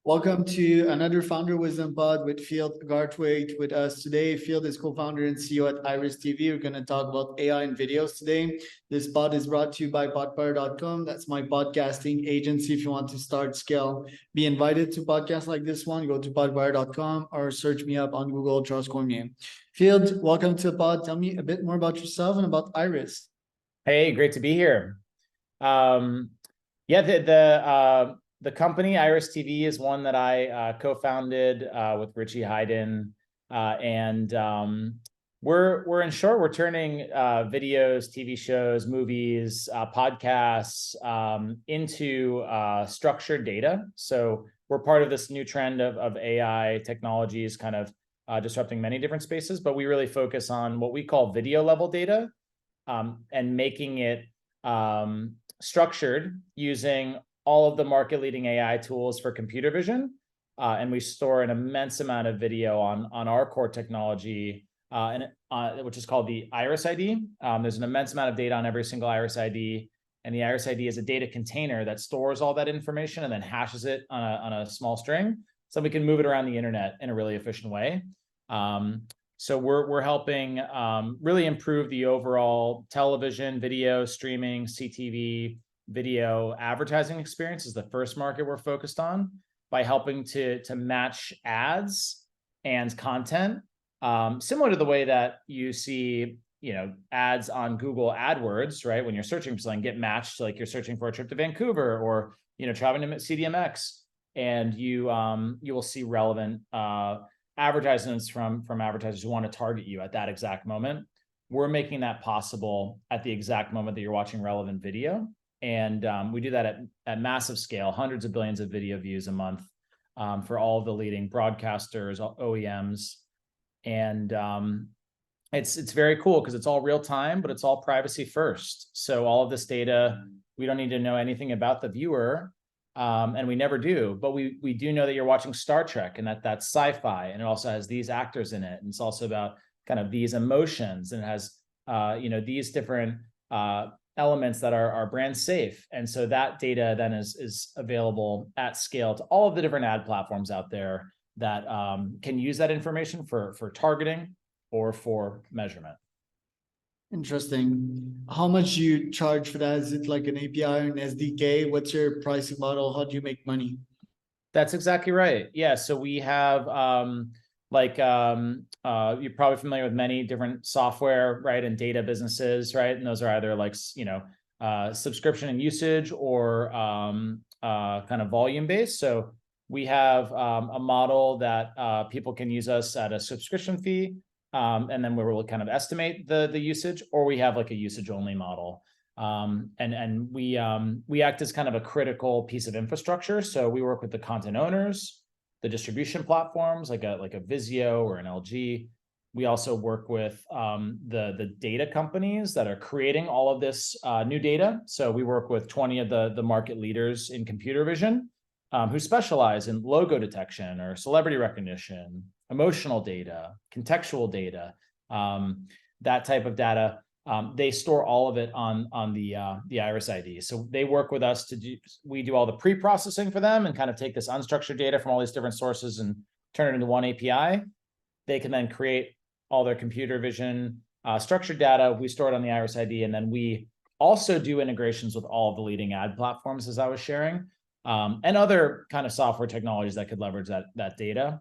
Welcome to another Founder Wisdom Pod with Field Garthwaite with us today. Field is co-founder and CEO at Iris TV. We're going to talk about AI and videos today. This pod is brought to you by podpire.com. That's my podcasting agency. If you want to start, scale, be invited to podcasts like this one, go to podpire.com or search me up on Google, Charles Cormier. Field, welcome to the pod. Tell me a bit more about yourself and about Iris. Hey, great to be here. The company Iris TV is one that I co-founded with Richie Hayden, and we're in short, we're turning videos, TV shows, movies, podcasts into structured data. So we're part of this new trend of AI technologies kind of disrupting many different spaces, but we really focus on what we call video level data. And making it structured using all of the market-leading AI tools for computer vision. And we store an immense amount of video on our core technology, which is called the Iris ID. There's an immense amount of data on every single Iris ID. And the Iris ID is a data container that stores all that information and then hashes it on a small string. So we can move it around the internet in a really efficient way. So we're helping really improve the overall television, video, streaming, CTV, video advertising experience is the first market we're focused on by helping to match ads and content, similar to the way that you see, ads on Google AdWords, right? When you're searching for something, get matched, like you're searching for a trip to Vancouver or, traveling to CDMX, and you will see relevant advertisements from advertisers who want to target you at that exact moment. We're making that possible at the exact moment that you're watching relevant video. And we do that at massive scale, hundreds of billions of video views a month for all of the leading broadcasters, OEMs. And it's very cool because it's all real time, but it's all privacy first. So all of this data, we don't need to know anything about the viewer. And we never do, but we do know that you're watching Star Trek and that's sci-fi, and it also has these actors in it. And it's also about kind of these emotions, and it has, these different elements that are brand safe. And so that data then is available at scale to all of the different ad platforms out there that can use that information for targeting or for measurement. Interesting. How much do you charge for that? Is it like an API or an SDK? What's your pricing model? How do you make money? That's exactly right. Yeah. So we have you're probably familiar with many different software, right, and data businesses, right? And those are either like, subscription and usage or kind of volume based. So we have a model that people can use us at a subscription fee. And then we'll kind of estimate the usage, or we have like a usage only model. And we act as kind of a critical piece of infrastructure. So we work with the content owners, the distribution platforms like a Vizio or an LG. We also work with the data companies that are creating all of this new data. So we work with 20 of the market leaders in computer vision who specialize in logo detection or celebrity recognition, emotional data, contextual data, that type of data. They store all of it on the Iris ID. So they work with us we do all the pre-processing for them and kind of take this unstructured data from all these different sources and turn it into one API. They can then create all their computer vision structured data. We store it on the Iris ID, and then we also do integrations with all of the leading ad platforms, as I was sharing, and other kind of software technologies that could leverage that data.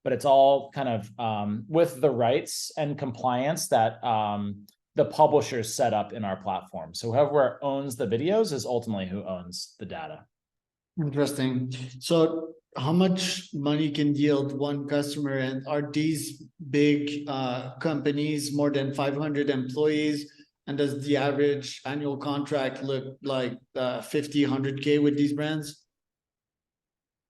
But it's all kind of with the rights and compliance that the publishers set up in our platform. So whoever owns the videos is ultimately who owns the data. Interesting. So how much money can yield one customer? And are these big companies more than 500 employees? And does the average annual contract look like 50, 100K with these brands?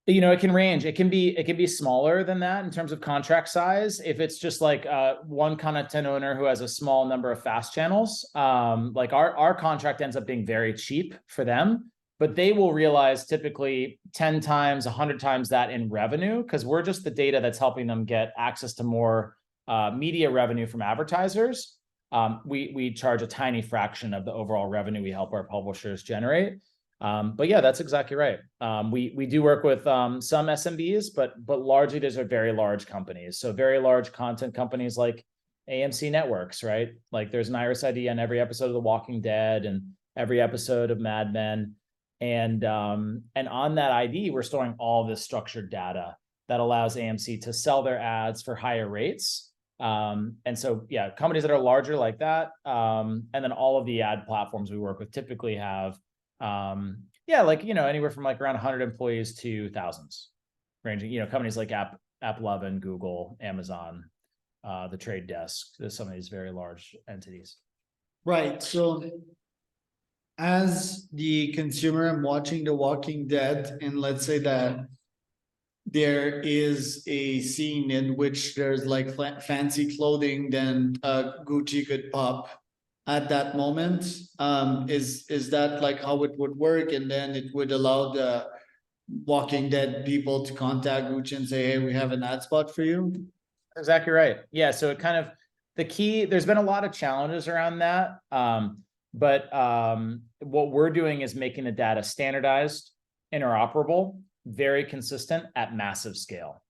It can range. It can be smaller than that in terms of contract size. If it's just like one content owner who has a small number of fast channels, like our contract ends up being very cheap for them, but they will realize typically 10 times, 100 times that in revenue, because we're just the data that's helping them get access to more media revenue from advertisers. We charge a tiny fraction of the overall revenue we help our publishers generate. But yeah, that's exactly right. We do work with some SMBs, but largely those are very large companies. So very large content companies like AMC Networks, right? Like there's an Iris ID on every episode of The Walking Dead and every episode of Mad Men. And on that ID, we're storing all this structured data that allows AMC to sell their ads for higher rates. And so, yeah, companies that are larger like that, and then all of the ad platforms we work with typically have, yeah, like, anywhere from like around 100 employees to thousands, ranging, companies like AppLovin, Google, Amazon, the Trade Desk. There's some of these very large entities. Right. So as the consumer, I'm watching The Walking Dead, and let's say that there is a scene in which there's like fancy clothing, then Gucci could pop at that moment. Is that like how it would work? And then it would allow the Walking Dead people to contact Gucci and say, hey, we have an ad spot for you? Exactly right. Yeah. So it kind of, the key, there's been a lot of challenges around that. But what we're doing is making the data standardized, interoperable, very consistent at massive scale.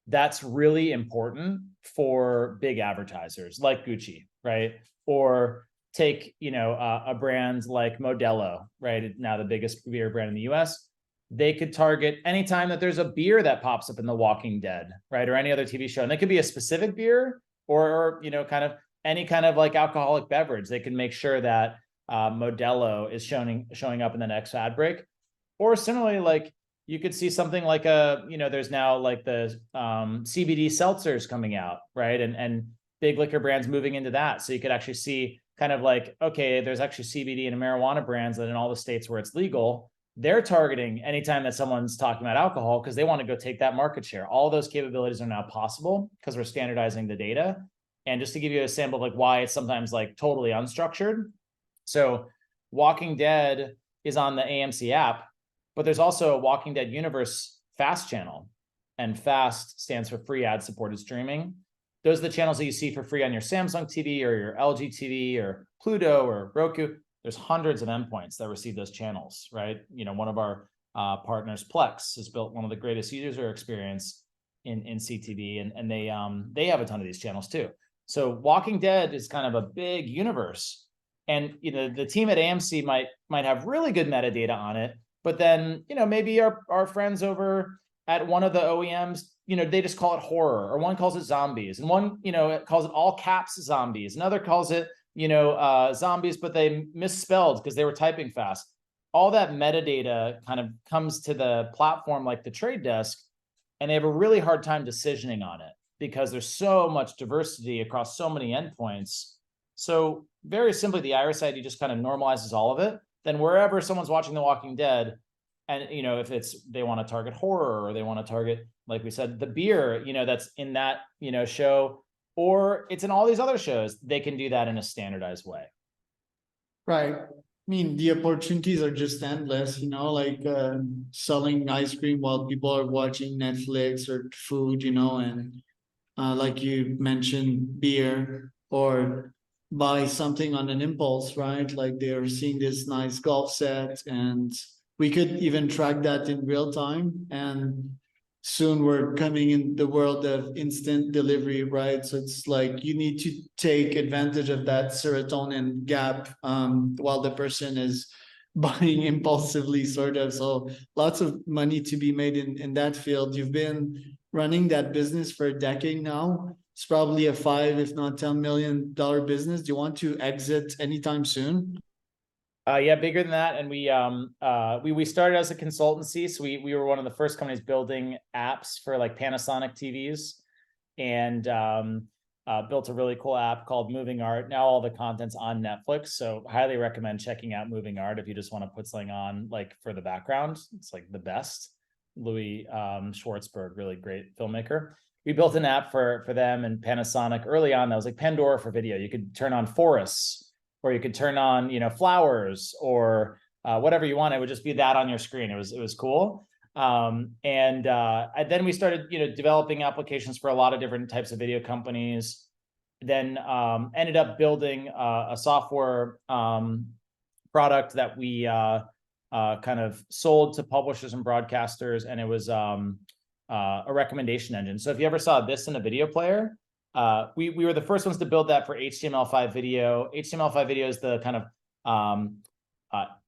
That's really important for big advertisers like Gucci, right? Or take, a brand like Modelo, right? Now the biggest beer brand in the US. They could target anytime that there's a beer that pops up in The Walking Dead, right? Or any other TV show. And it could be a specific beer or kind of any kind of like alcoholic beverage. They can make sure that Modelo is showing up in the next ad break. Or similarly, like you could see something like there's now like the CBD seltzers coming out, right? And big liquor brands moving into that. So you could actually see kind of like, okay, there's actually CBD and marijuana brands that in all the states where it's legal, they're targeting anytime that someone's talking about alcohol because they want to go take that market share. All those capabilities are now possible because we're standardizing the data. And just to give you a sample of like why it's sometimes like totally unstructured. So Walking Dead is on the AMC app, but there's also a Walking Dead Universe FAST channel. And FAST stands for free ad supported streaming. Those are the channels that you see for free on your Samsung TV or your LG TV or Pluto or Roku. There's hundreds of endpoints that receive those channels, right? One of our partners, Plex, has built one of the greatest user experience in CTV, and they have a ton of these channels too. So Walking Dead is kind of a big universe, and the team at AMC might have really good metadata on it, but then maybe our friends over at one of the OEMs, they just call it horror, or one calls it zombies, and one it calls it all caps zombies, another calls it zombies, but they misspelled because they were typing fast. All that metadata kind of comes to the platform like the Trade Desk, and they have a really hard time decisioning on it because there's so much diversity across so many endpoints. So very simply, the Iris ID just kind of normalizes all of it. Then wherever someone's watching The Walking Dead, and if they want to target horror, or they want to target, like we said, the beer, that's in that show, or it's in all these other shows, they can do that in a standardized way. Right. I mean, the opportunities are just endless, like selling ice cream while people are watching Netflix or food, and like you mentioned, beer, or buy something on an impulse, right? Like they're seeing this nice golf set, and we could even track that in real time. And soon we're coming in the world of instant delivery, right? So it's like you need to take advantage of that serotonin gap while the person is buying impulsively, sort of. So lots of money to be made in that field. You've been running that business for a decade now. It's probably a 5, if not $10 million business. Do you want to exit anytime soon? Yeah, bigger than that. And we started as a consultancy. So we were one of the first companies building apps for like Panasonic TVs, and built a really cool app called Moving Art. Now all the content's on Netflix. So highly recommend checking out Moving Art if you just want to put something on like for the background. It's like the best. Louis Schwartzberg, really great filmmaker. We built an app for them and Panasonic early on that was like Pandora for video. You could turn on forests, or you could turn on, flowers, or whatever you want. It would just be that on your screen. It was cool. And then we started, developing applications for a lot of different types of video companies. Then ended up building a software product that we kind of sold to publishers and broadcasters, and it was a recommendation engine. So if you ever saw this in a video player, we were the first ones to build that for HTML5 video. HTML5 video is the kind of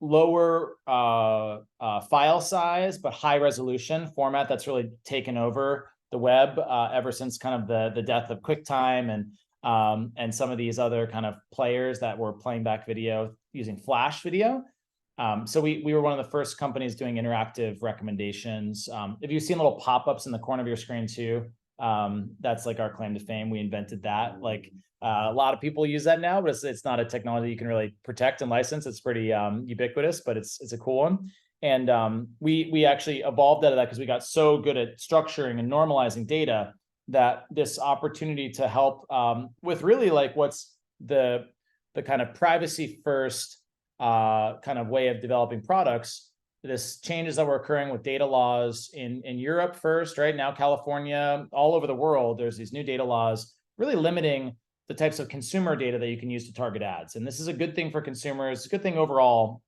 lower file size, but high resolution format that's really taken over the web ever since kind of the death of QuickTime and some of these other kind of players that were playing back video using Flash video. So we were one of the first companies doing interactive recommendations. If you've seen little pop-ups in the corner of your screen too, that's like our claim to fame. We invented that. Like a lot of people use that now, but it's not a technology you can really protect and license. It's pretty ubiquitous, but it's a cool one. And we actually evolved out of that because we got so good at structuring and normalizing data that this opportunity to help with really like what's the kind of privacy first kind of way of developing products. This changes that were occurring with data laws in Europe first, right? Now California, all over the world, there's these new data laws really limiting the types of consumer data that you can use to target ads. And this is a good thing for consumers. It's a good thing overall.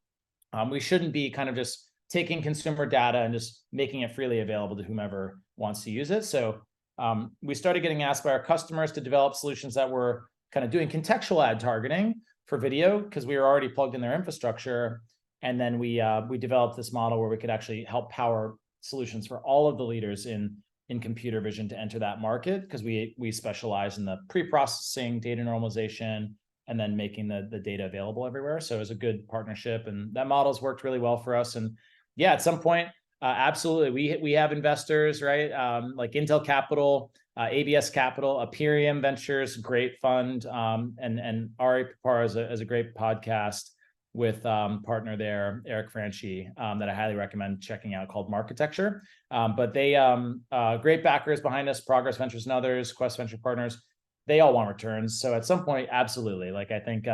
We shouldn't be kind of just taking consumer data and just making it freely available to whomever wants to use it. So we started getting asked by our customers to develop solutions that were kind of doing contextual ad targeting for video because we were already plugged in their infrastructure. And then we developed this model where we could actually help power solutions for all of the leaders in computer vision to enter that market because we specialize in the pre-processing, data normalization, and then making the data available everywhere. So it was a good partnership, and that model's worked really well for us. And yeah, at some point, absolutely, we have investors, right? Like Intel Capital, ABS Capital, Aerium Ventures, great fund, and Ari Papar is a great podcast with partner there, Eric Franchi, that I highly recommend checking out, called Marketecture. But they great backers behind us, Progress Ventures and others, Quest Venture Partners. They all want returns. So at some point, absolutely. Like I think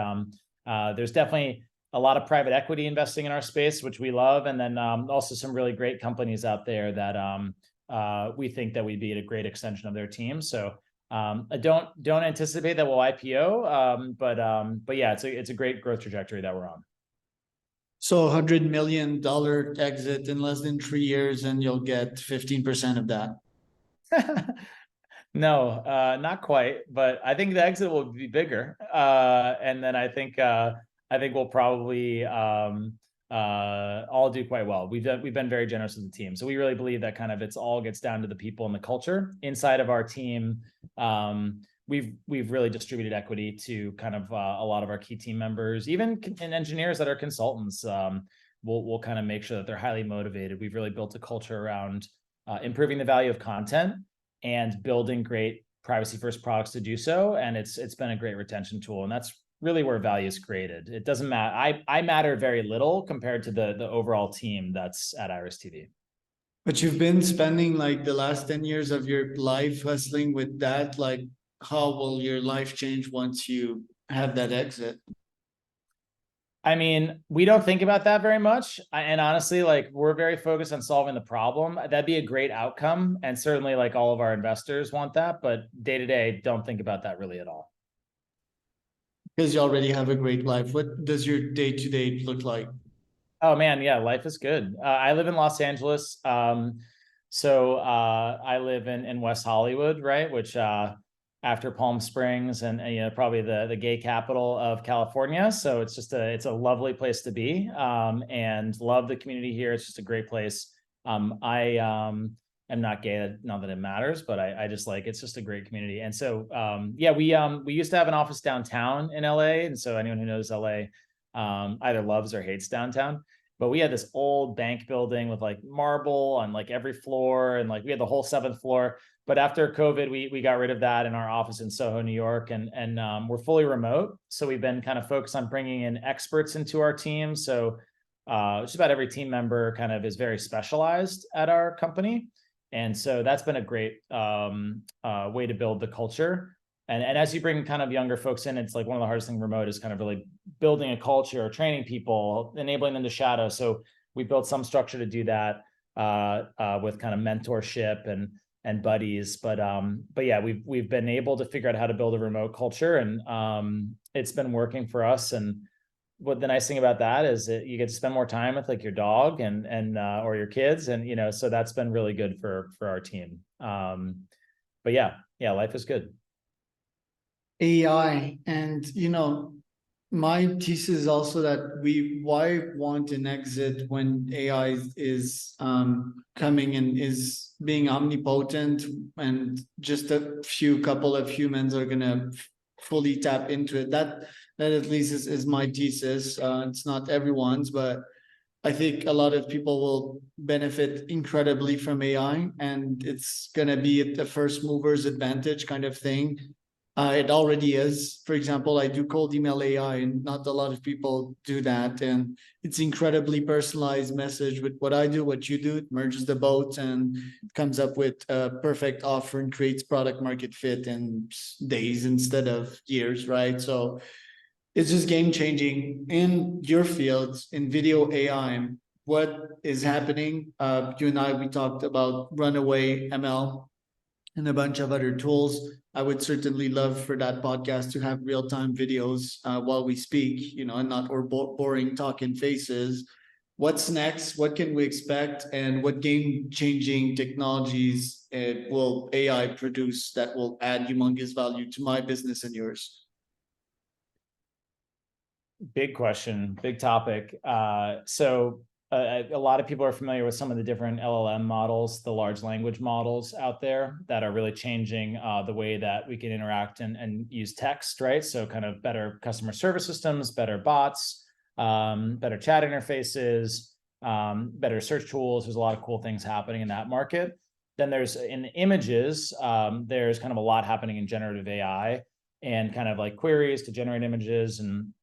there's definitely a lot of private equity investing in our space, which we love, and then also some really great companies out there that we think that we'd be a great extension of their team. So I don't anticipate that we'll IPO, but yeah, it's a great growth trajectory that we're on. So $100 million exit in less than 3 years, and you'll get 15% of that. No, not quite, but I think the exit will be bigger. And then I think we'll probably all do quite well. We've been very generous with the team. So we really believe that kind of it's all gets down to the people and the culture inside of our team. We've really distributed equity to kind of a lot of our key team members, even in engineers that are consultants. We'll kind of make sure that they're highly motivated. We've really built a culture around improving the value of content and building great privacy first products to do so. And it's been a great retention tool. And that's really where value is created. It doesn't matter. I matter very little compared to the overall team that's at Iris TV. But you've been spending like the last 10 years of your life hustling with that. Like, how will your life change once you have that exit? I mean, we don't think about that very much. And honestly, like we're very focused on solving the problem. That'd be a great outcome. And certainly like all of our investors want that, but day to day, don't think about that really at all. Because you already have a great life. What does your day-to-day look like? Oh man, yeah, life is good. I live in Los Angeles. So I live in West Hollywood, right? Which after Palm Springs and you know, probably the gay capital of California. So it's a lovely place to be, and love the community here. It's just a great place. I am not gay, not that it matters, but I just like, it's just a great community. And so yeah, we used to have an office downtown in LA. And so anyone who knows LA either loves or hates downtown. But we had this old bank building with like marble on like every floor, and like we had the whole 7th floor. But after COVID, we got rid of that in our office in Soho, New York, and we're fully remote. So we've been kind of focused on bringing in experts into our team. So just about every team member kind of is very specialized at our company. And so that's been a great way to build the culture. And as you bring kind of younger folks in, it's like one of the hardest things remote is kind of really building a culture, training people, enabling them to shadow. So we built some structure to do that with kind of mentorship and buddies. But yeah, we've been able to figure out how to build a remote culture, and it's been working for us. And what the nice thing about that is that you get to spend more time with like your dog and or your kids, and so that's been really good for our team. But yeah, life is good. AI, and my thesis is also that why want an exit when AI is coming and is being omnipotent, and just a couple of humans are gonna fully tap into it. That at least is my thesis. It's not everyone's, but I think a lot of people will benefit incredibly from AI, and it's gonna be a first mover's advantage kind of thing. It already is. For example, I do cold email AI, and not a lot of people do that. And it's incredibly personalized message with what I do, what you do. It merges the both and comes up with a perfect offer and creates product market fit in days instead of years, right? So it's just game changing in your fields in video AI. What is happening? You and I, we talked about runaway ML and a bunch of other tools. I would certainly love for that podcast to have real-time videos while we speak, and not or boring talking faces. What's next? What can we expect? And what game-changing technologies will AI produce that will add humongous value to my business and yours? Big question, big topic. So a lot of people are familiar with some of the different LLM models, the large language models out there that are really changing the way that we can interact and use text, right? So kind of better customer service systems, better bots, better chat interfaces, better search tools. There's a lot of cool things happening in that market. Then there's in images, there's kind of a lot happening in generative AI and kind of like queries to generate images, and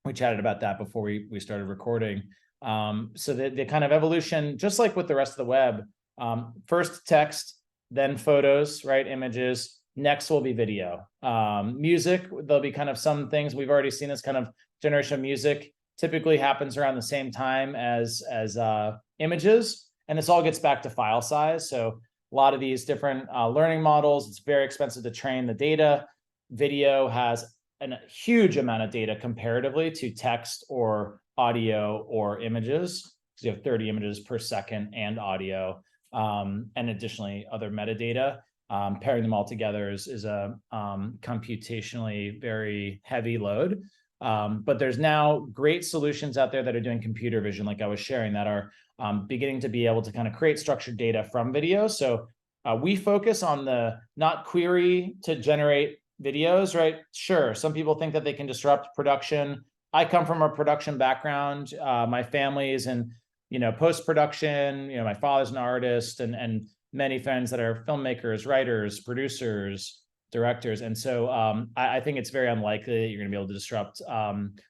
we chatted about that before we started recording. So the kind of evolution, just like with the rest of the web, first text, then photos, right? Images. Next will be video. Music, there'll be kind of some things we've already seen. This kind of generation of music typically happens around the same time as images, and this all gets back to file size. So a lot of these different learning models, it's very expensive to train the data. Video has a huge amount of data comparatively to text or audio or images, because you have 30 images per second and audio, and additionally other metadata. Pairing them all together is a computationally very heavy load. But there's now great solutions out there that are doing computer vision, like I was sharing, that are beginning to be able to kind of create structured data from video. So we focus on the not query to generate videos, right? Sure, some people think that they can disrupt production. I come from a production background. My family is in, post-production. My father's an artist, and many friends that are filmmakers, writers, producers, directors. And so I think it's very unlikely that you're going to be able to disrupt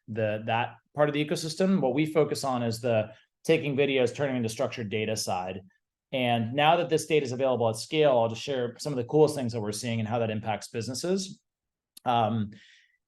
that part of the ecosystem. What we focus on is the taking videos, turning into structured data side. And now that this data is available at scale, I'll just share some of the coolest things that we're seeing and how that impacts businesses.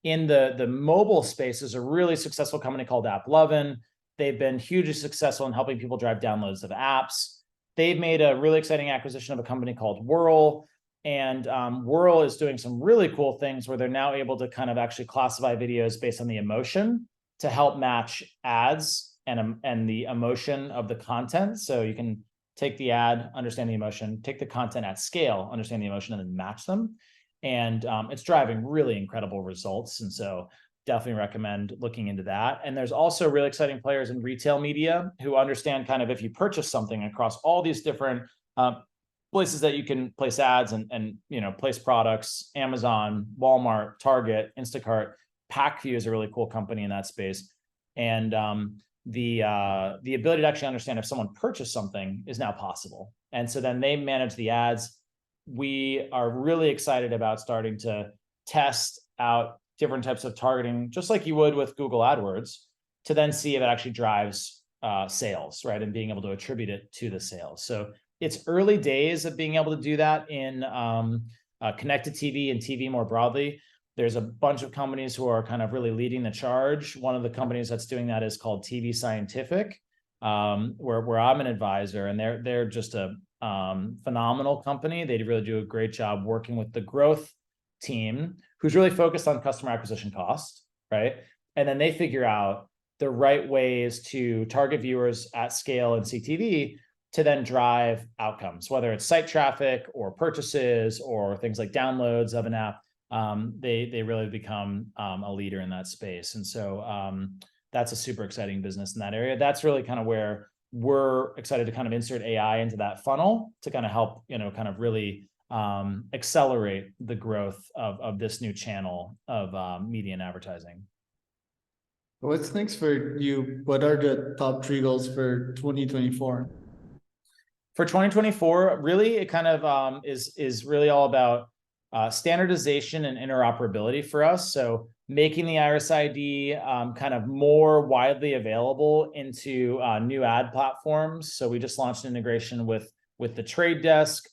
In the mobile space, is a really successful company called AppLovin. They've been hugely successful in helping people drive downloads of apps. They've made a really exciting acquisition of a company called Whirl. And Whirl is doing some really cool things where they're now able to kind of actually classify videos based on the emotion to help match ads and the emotion of the content. So you can take the ad, understand the emotion, take the content at scale, understand the emotion, and then match them. And it's driving really incredible results. And so definitely recommend looking into that. And there's also really exciting players in retail media who understand kind of if you purchase something across all these different places that you can place ads and place products, Amazon, Walmart, Target, Instacart. PackView is a really cool company in that space. And the ability to actually understand if someone purchased something is now possible. And so then they manage the ads. We are really excited about starting to test out different types of targeting, just like you would with Google AdWords, to then see if it actually drives sales, right? And being able to attribute it to the sales. So it's early days of being able to do that in connected TV and TV more broadly. There's a bunch of companies who are kind of really leading the charge. One of the companies that's doing that is called TV Scientific, where I'm an advisor, and they're just a phenomenal company. They really do a great job working with the growth team, who's really focused on customer acquisition cost, right? And then they figure out the right ways to target viewers at scale in CTV to then drive outcomes, whether it's site traffic or purchases or things like downloads of an app. They really become a leader in that space. And so that's a super exciting business in that area. That's really kind of where we're excited to kind of insert AI into that funnel to kind of help, kind of really accelerate the growth of this new channel of media and advertising. What's next for you? What are the top 3 goals for 2024? For 2024, really, it kind of is really all about standardization and interoperability for us. So making the Iris ID kind of more widely available into new ad platforms. So we just launched an integration with the Trade Desk.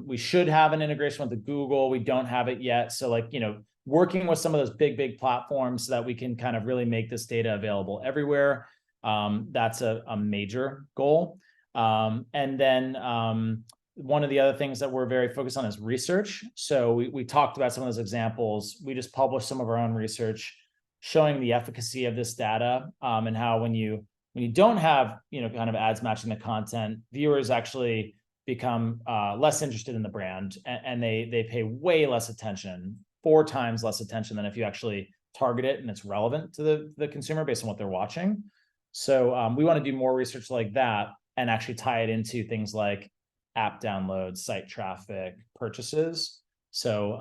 We should have an integration with the Google. We don't have it yet. So like, working with some of those big platforms so that we can kind of really make this data available everywhere. That's a major goal. And then one of the other things that we're very focused on is research. So we talked about some of those examples. We just published some of our own research showing the efficacy of this data and how when you don't have kind of ads matching the content, viewers actually become less interested in the brand and they pay way less attention, 4 times less attention than if you actually target it and it's relevant to the consumer based on what they're watching. So we want to do more research like that and actually tie it into things like app downloads, site traffic, purchases. So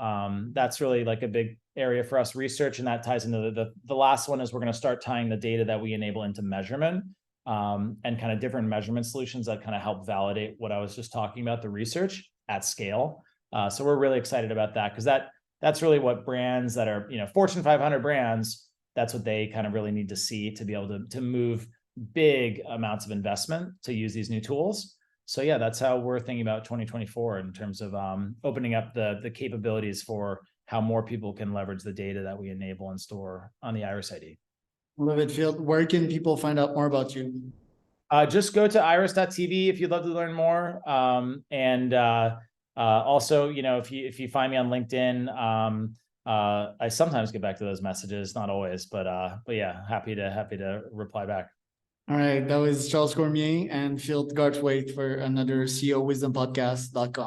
that's really like a big area for us research, and that ties into the last one is we're going to start tying the data that we enable into measurement and kind of different measurement solutions that kind of help validate what I was just talking about, the research at scale. So we're really excited about that because that's really what brands that are, Fortune 500 brands, that's what they kind of really need to see to be able to move big amounts of investment to use these new tools. So yeah, that's how we're thinking about 2024 in terms of opening up the capabilities for how more people can leverage the data that we enable and store on the Iris ID. Love it, Field. Where can people find out more about you? Just go to iris.tv if you'd love to learn more. Also, if you find me on LinkedIn, I sometimes get back to those messages, not always, but yeah, happy to reply back. All right, that was Charles Cormier and Field Garthwaite for another CEO Wisdom Podcast.com.